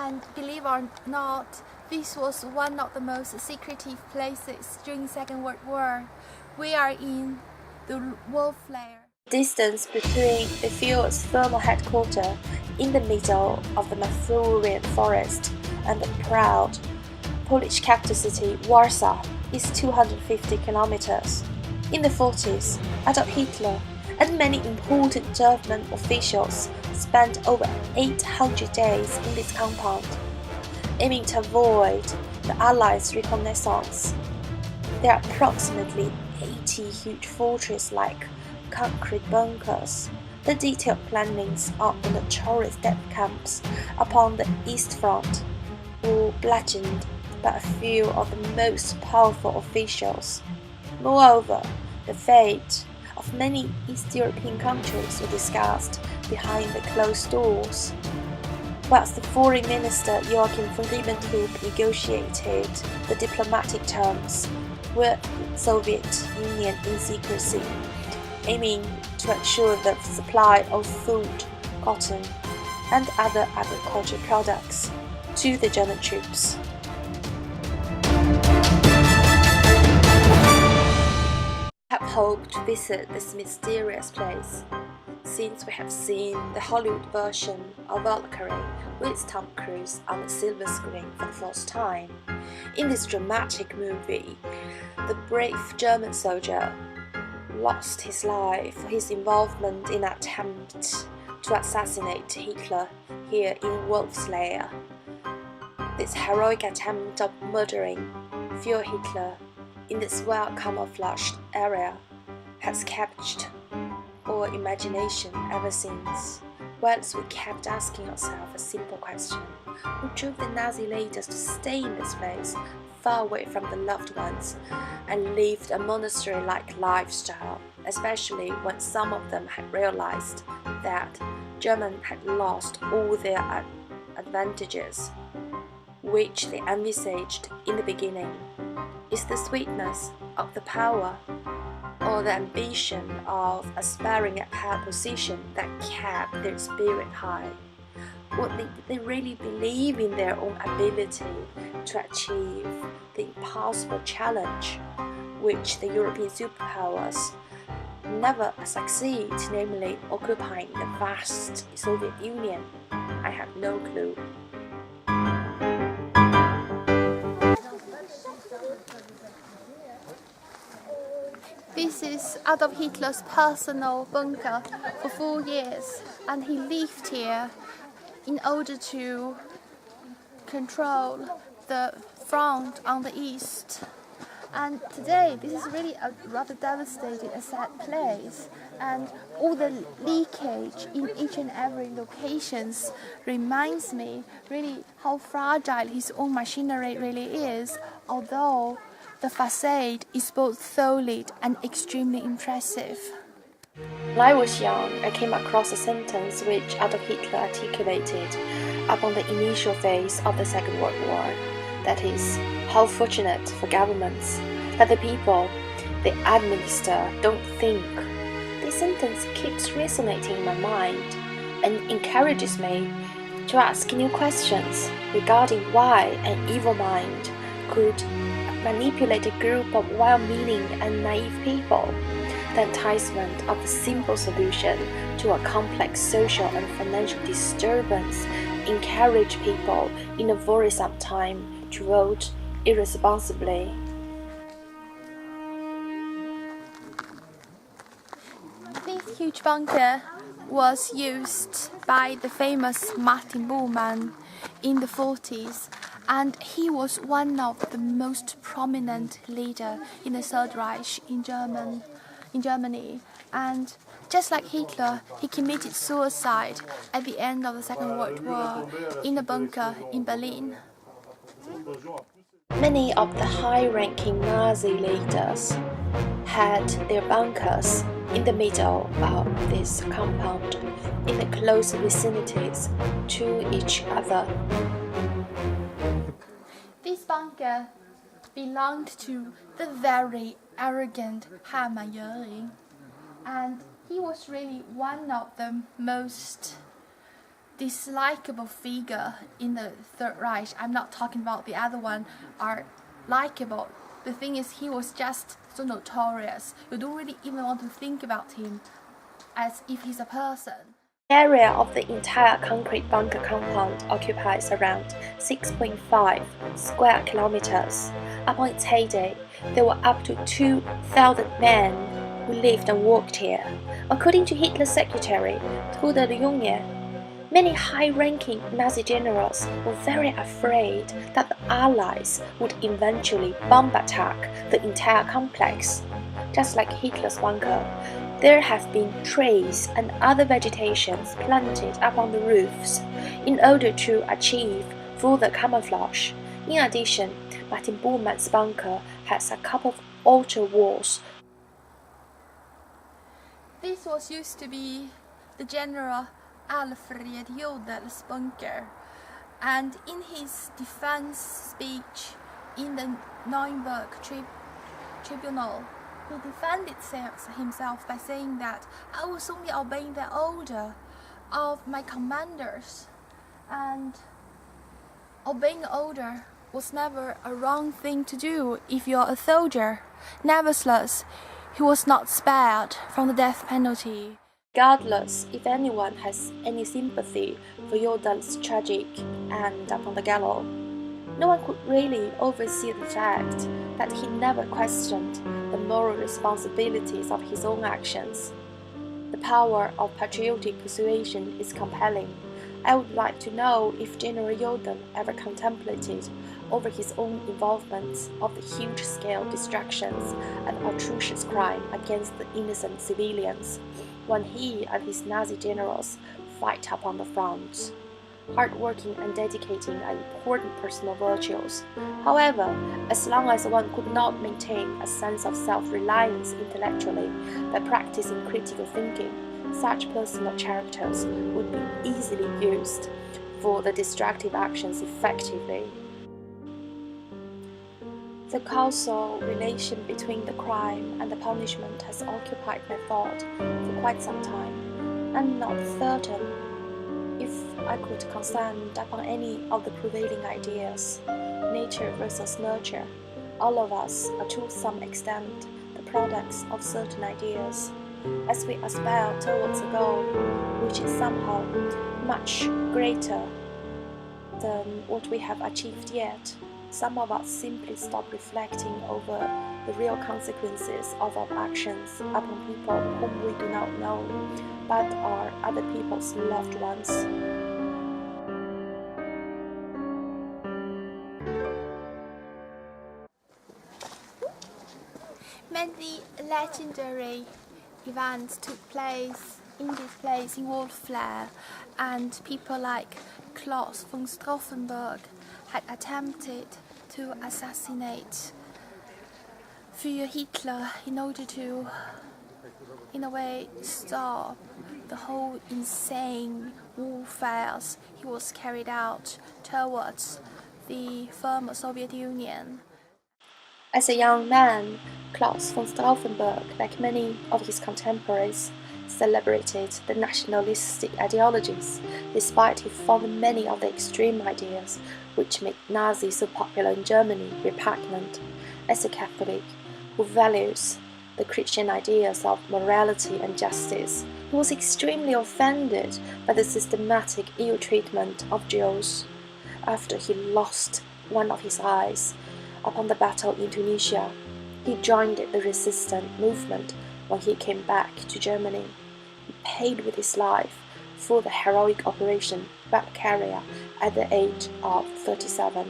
And believe it or not, this was one of the most secretive places during the Second World War. We are in the Wolf Lair. The distance between the field's thermal headquarters in the middle of the Mathurian forest and the proud Polish capital city Warsaw is 250 kilometers. In the 40s, Adolf Hitler and many important German officials spent over 800 days in this compound, aiming to avoid the Allies' reconnaissance. There are approximately 80 huge fortress-like concrete bunkers. The detailed plannings of the notorious death camps upon the East Front were bludgeoned by a few of the most powerful officials. Moreover, the fate of many East European countries were discussed behind the closed doors. Whilst the Foreign Minister Joachim von Ribbentrop negotiated the diplomatic terms with the Soviet Union in secrecy, aiming to ensure the supply of food, cotton, and other agricultural products to the German troops. I have hoped to visit this mysterious place, since we have seen the Hollywood version of Valkyrie with Tom Cruise on the silver screen for the first time. In this dramatic movie, the brave German soldier lost his life for his involvement in an attempt to assassinate Hitler here in Wolf's Lair. This heroic attempt of murdering Fuhrer Hitler in this well-camouflaged area has captured our imagination ever since, whilst we kept asking ourselves a simple question: who drove the Nazi leaders to stay in this place, far away from the loved ones, and lived a monastery-like lifestyle, especially when some of them had realized that Germans had lost all their advantages, which they envisaged in the beginning? Is the sweetness of the power or the ambition of aspiring at high position that kept their spirit high? Would they really believe in their own ability to achieve the impossible challenge which the European superpowers never succeed, namely occupying the vast Soviet Union? I have no clue. This is Adolf Hitler's personal bunker for 4 years, and he lived here in order to control the front on the east. And today, this is really a rather devastating and sad place, and all the leakage in each and every locations reminds me really how fragile his own machinery really is, although the facade is both solid and extremely impressive. When I was young, I came across a sentence which Adolf Hitler articulated upon the initial phase of the Second World War. That is, how fortunate for governments that the people they administer don't think. This sentence keeps resonating in my mind and encourages me to ask new questions regarding why an evil mind could manipulate a group of well-meaning and naive people. The enticement of a simple solution to a complex social and financial disturbance encouraged people in a worrisome time to vote irresponsibly. This huge bunker was used by the famous Martin Bormann in the 40s, and he was one of the most prominent leaders in the Third Reich in Germany. And just like Hitler, he committed suicide at the end of the Second World War in a bunker in Berlin. Many of the high-ranking Nazi leaders had their bunkers in the middle of this compound, in the close vicinities to each other. This bunker belonged to the very arrogant Hermann Göring, and he was really one of the most dislikable figure in the Third Reich. I'm not talking about the other one are likable. The thing is, he was just so notorious. You don't really even want to think about him as if he's a person. The area of the entire concrete bunker compound occupies around 6.5 square kilometers. Upon its heyday, there were up to 2,000 men who lived and worked here. According to Hitler's secretary, disillusioned, many high-ranking Nazi generals were very afraid that the Allies would eventually bomb attack the entire complex. Just like Hitler's bunker, there have been trees and other vegetations planted upon the roofs in order to achieve further camouflage. In addition, Martin Bormann's bunker has a couple of outer walls. This was used to be the General Alfred Jodel's bunker, and in his defense speech in the Nuremberg tribunal, he defended himself by saying that I was only obeying the order of my commanders, and obeying order was never a wrong thing to do if you're a soldier. Nevertheless, he was not spared from the death penalty. Regardless if anyone has any sympathy for Jodel's tragic end upon the gallows, no one could really oversee the fact that he never questioned the moral responsibilities of his own actions. The power of patriotic persuasion is compelling. I would like to know if General Jodl ever contemplated over his own involvement of the huge-scale destructions and atrocious crime against the innocent civilians when he and his Nazi generals fight upon the front. Hardworking and dedicating are important personal virtues. However, as long as one could not maintain a sense of self-reliance intellectually by practicing critical thinking, such personal characters would be easily used for the destructive actions effectively. The causal relation between the crime and the punishment has occupied my thought for quite some time. I'm not certain if I could consent upon any of the prevailing ideas, nature versus nurture. All of us are to some extent the products of certain ideas, as we aspire towards a goal which is somehow much greater than what we have achieved yet. Some of us simply stop reflecting over the real consequences of our actions upon people whom we do not know, but are other people's loved ones. Many legendary events took place in this place in Wolf Lair, and people like Claus von Stauffenberg had attempted to assassinate Hitler in order to, in a way, stop the whole insane warfare he was carried out towards the former Soviet Union. As a young man, Claus von Stauffenberg, like many of his contemporaries, celebrated the nationalistic ideologies, despite he found many of the extreme ideas which made Nazis so popular in Germany repugnant. As a Catholic who values the Christian ideas of morality and justice, he was extremely offended by the systematic ill treatment of Jews. After he lost one of his eyes upon the battle in Tunisia, he joined the resistance movement when he came back to Germany. He paid with his life for the heroic Operation Valkyrie at the age of 37.